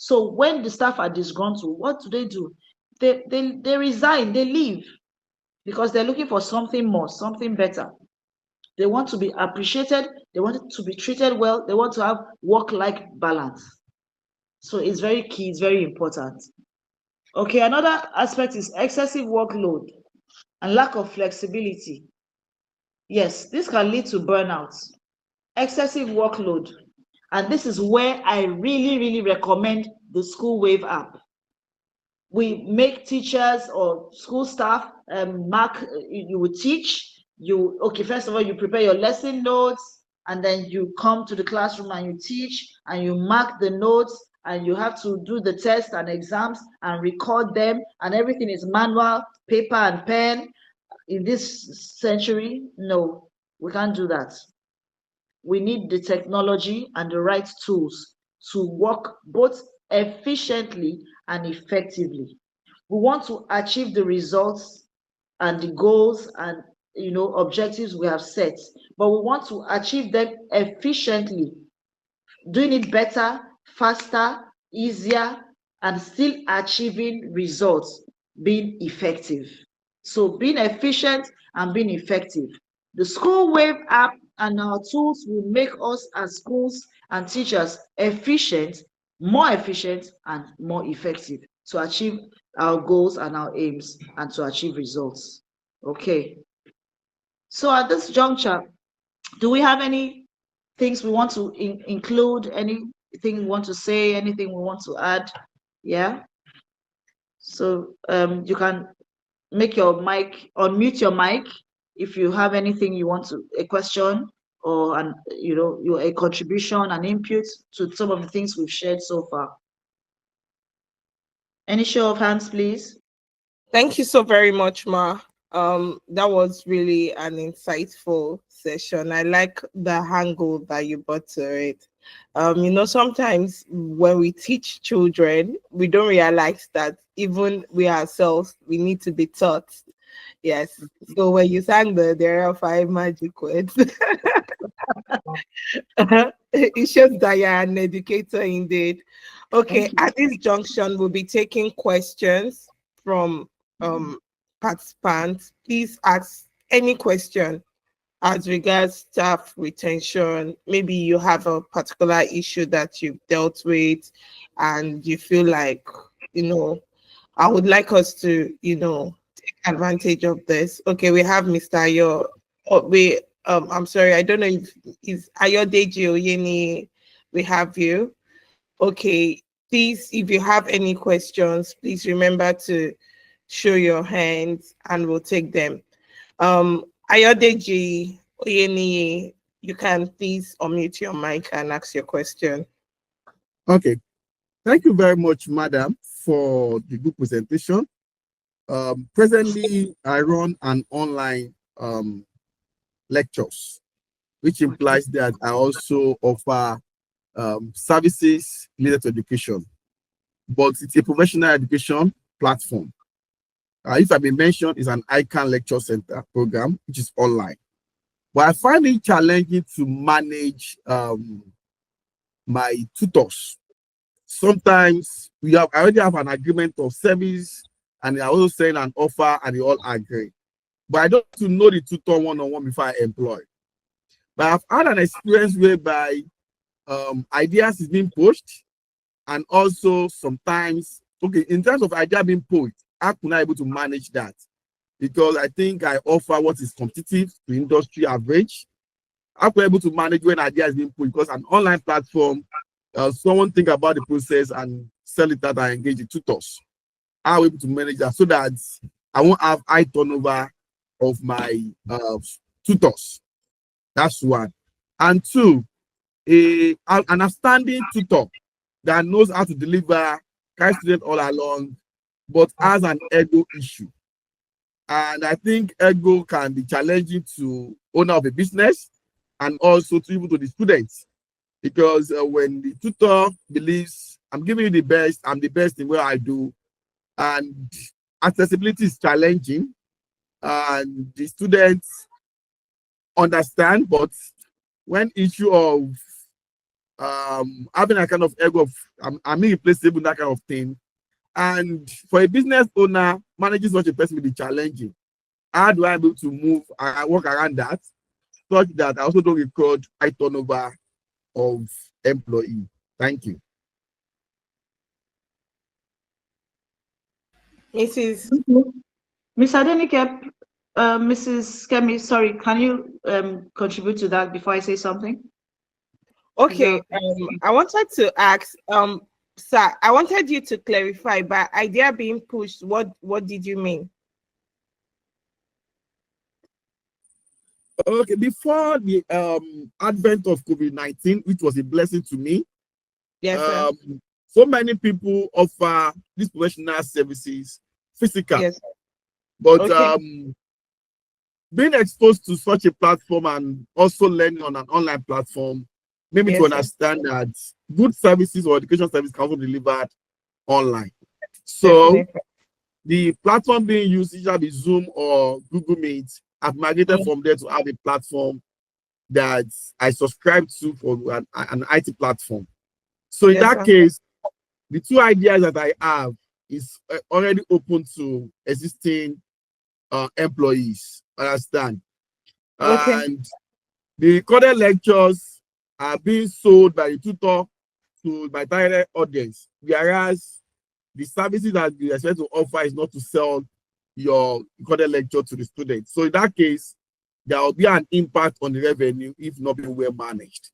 So when the staff are disgruntled, what do? They resign, they leave, because they're looking for something more, something better. They want to be appreciated, they want to be treated well, they want to have work-life balance. So it's very key, it's very important. Okay, another aspect is excessive workload and lack of flexibility. Yes, this can lead to burnout, excessive workload. And this is where I really, really recommend the School Wave app. We make teachers or school staff mark, you will teach, okay, first of all, you prepare your lesson notes, and then you come to the classroom and you teach, and you mark the notes, and you have to do the tests and exams and record them, and everything is manual, paper and pen. In this century, no, we can't do that. We need the technology and the right tools to work both efficiently and effectively. We want to achieve the results and the goals and objectives we have set, but we want to achieve them efficiently, doing it better, faster, easier, and still achieving results, being effective. So being efficient and being effective. The School Wave app and our tools will make us as schools and teachers efficient, and more effective to achieve our goals and our aims and to achieve results. Okay. So at this juncture, do we have any things we want to include? Anything we want to say? Anything we want to add? Yeah. So you can make your mic, unmute your mic if you have anything you want to, a question or a contribution, an input to some of the things we've shared so far. Any show of hands, please. Thank you so very much, Ma. That was really an insightful session. I like the angle that you brought to it. Sometimes when we teach children, we don't realize that even we ourselves, we need to be taught. Yes. So when you sang there are 5 magic words, it shows that you're an educator indeed. Okay, at this junction, we'll be taking questions from participants. Please ask any question as regards staff retention. Maybe you have a particular issue that you've dealt with and you feel like, I would like us to, take advantage of this. Okay, we have Mr. Ayo. I'm sorry, I don't know if is Ayodeji Oyeni. We have you. Okay, please, if you have any questions, please remember to show your hands and we'll take them. Ayodeji Oyeni, you can please unmute your mic and ask your question. Okay. Thank you very much, madam, for the good presentation. Presently, I run an online lectures, which implies that I also offer services related to education, but it's a professional education platform. If I've been mentioned, it's an ICANN lecture center program, which is online. But I find it challenging to manage my tutors. Sometimes I already have an agreement of service, and I also send an offer, and they all agree. But I don't have to know the tutor one-on-one before I employ. But I've had an experience whereby ideas is being pushed, and also sometimes, okay, in terms of idea being pushed, how can I able to manage that? Because I think I offer what is competitive to industry average. How can I able to manage when idea is being pushed? Because an online platform, someone think about the process and sell it out and engage the tutors. How are we able to manage that so that I won't have high turnover of my tutors? That's one. And two, an understanding tutor that knows how to deliver kind student all along, but has an ego issue. And I think ego can be challenging to owner of a business and also to even to the students. Because when the tutor believes, I'm giving you the best, I'm the best in what I do, and accessibility is challenging, and the students understand, but when issue of having a kind of ego of I'm irreplaceable, that kind of thing. And for a business owner, managing such a person will be challenging. How do I be able to move and work around that, such that I also don't record high turnover of employee? Thank you. Mrs. Miss Adenike, Mrs. Kemi, sorry, can you contribute to that before I say something? Okay, I wanted to ask, sir, I wanted you to clarify by idea being pushed. What did you mean? Okay, before the advent of COVID-19, which was a blessing to me, Yes, sir. so many people offer these professional services physical. Yes. But Okay. being exposed to such a platform and also learning on an online platform made me to Yes, sir. understand that good services or education services can also be delivered online. So Definitely. the platform being used, either be Zoom or Google Meet, I've migrated from there to have a platform that I subscribe to for an IT platform. So in Yes, that sir. case, the two ideas that I have is already open to existing employees. Understand? Okay. And the recorded lectures are being sold by the tutor to my target audience, whereas the services that you expect to offer is not to sell your recorded lecture to the students. So in that case, there will be an impact on the revenue if not being well managed.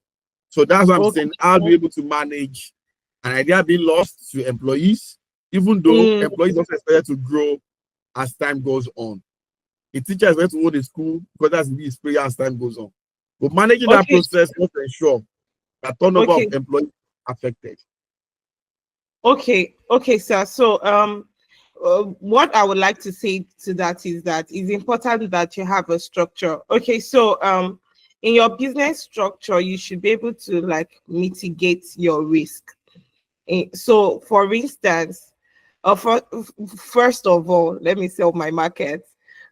So that's what I'm Okay. saying. I'll be able to manage an idea being lost to employees, even though employees also expected to grow as time goes on. A teacher is going to hold a school because that's his prayer as time goes on. But managing that Okay. process must ensure that turnover Okay. of employees affected. Okay. Okay, sir. So what I would like to say to that is that it's important that you have a structure. Okay, so in your business structure, you should be able to like mitigate your risk. So for instance, first of all, let me sell my market.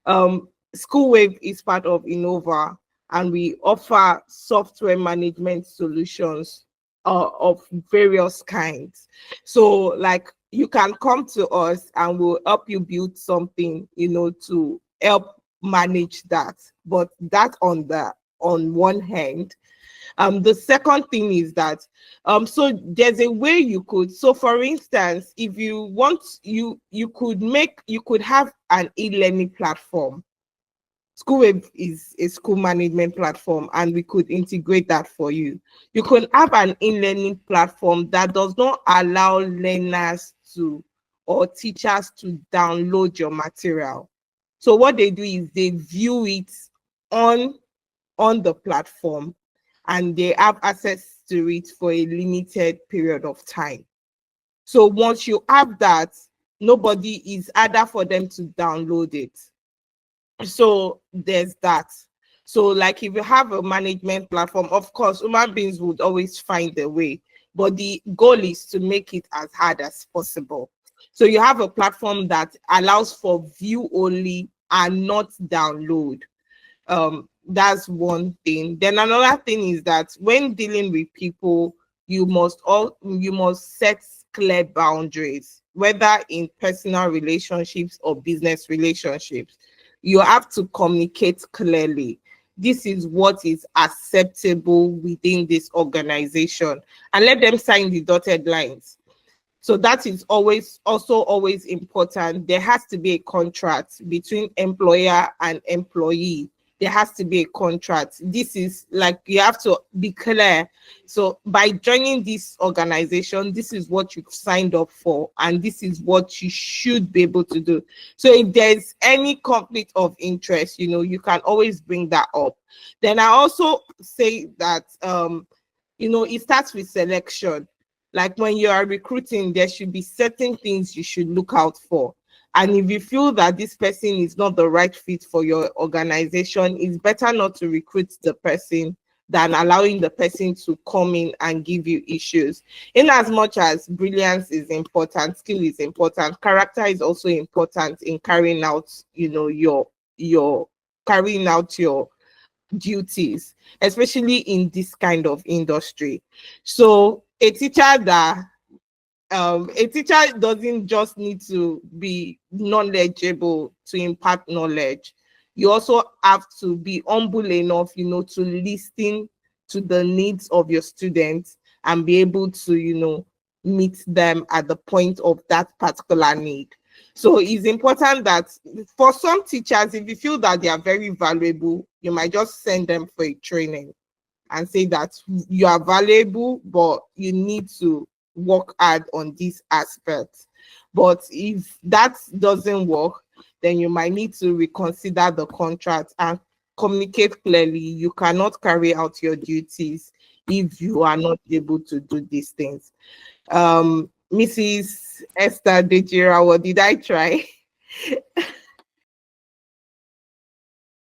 Schoolwave is part of Innova, and we offer software management solutions of various kinds. So like you can come to us and we'll help you build something, to help manage that. But that on one hand. The second thing is that so there's a way you could, so for instance, if you want, you could have an e-learning platform. Schoolwave is a school management platform, and we could integrate that for you. You can have an e-learning platform that does not allow learners to or teachers to download your material. So what they do is they view it on the platform, and they have access to it for a limited period of time. So once you have that, nobody is harder for them to download it. So there's that. So like if you have a management platform, of course, human beings would always find a way, but the goal is to make it as hard as possible. So you have a platform that allows for view only and not download. That's one thing. Then another thing is that when dealing with people, you must set clear boundaries, whether in personal relationships or business relationships. You have to communicate clearly. This is what is acceptable within this organization, and let them sign the dotted lines. So that is always important. There has to be a contract between employer and employee. There has to be a contract. This is like, you have to be clear. So by joining this organization, this is what you've signed up for, and this is what you should be able to do. So if there's any conflict of interest, you can always bring that up. Then I also say that it starts with selection. Like when you are recruiting, there should be certain things you should look out for. And if you feel that this person is not the right fit for your organization, it's better not to recruit the person than allowing the person to come in and give you issues. In as much as brilliance is important, skill is important, character is also important in carrying out, your carrying out duties, especially in this kind of industry. So a teacher doesn't just need to be knowledgeable to impart knowledge. You also have to be humble enough, to listen to the needs of your students and be able to, meet them at the point of that particular need. So it's important that for some teachers, if you feel that they are very valuable, you might just send them for a training and say that you are valuable, but you need to work hard on this aspect. But if that doesn't work, then you might need to reconsider the contract and communicate clearly. You cannot carry out your duties if you are not able to do these things. Mrs. Esther Dejira, what did I try?